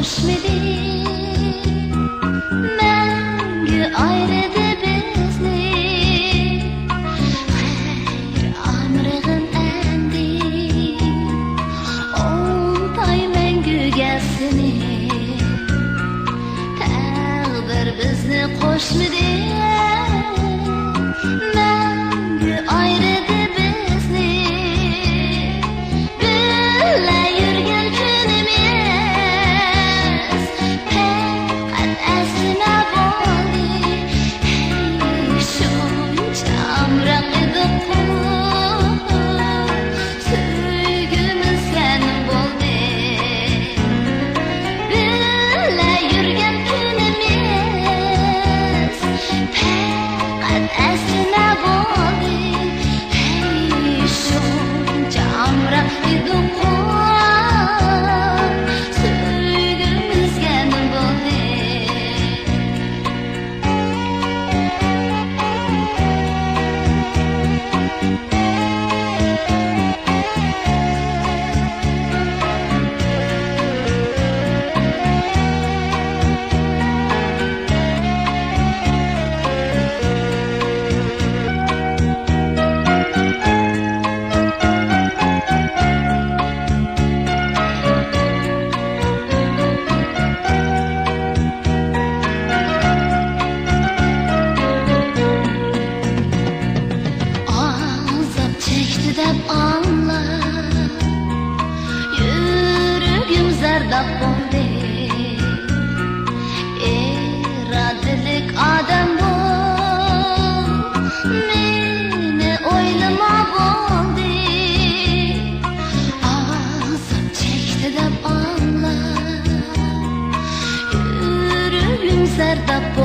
qo'shmadi mangu ayridi bizni hayr amrig'in endi o'ntay manguga seni taqdir bizni qo'shmadi mangu ayridi bizni birga yurgan kunimiz faqat esna bo'ldi hey shuncha amroq edi sevgimiz senin bo'ldi birga yurgan kunimiz faqat esna bo'ldi hey shuncha amroq edi sevgimiz senin bo'ldi azap çekti deb anla yürügüm zardab bo'ldi eradilik odam bo'l meni o'ylama bo'ldi azap çekti deb anla yürügüm zardab bo'ldi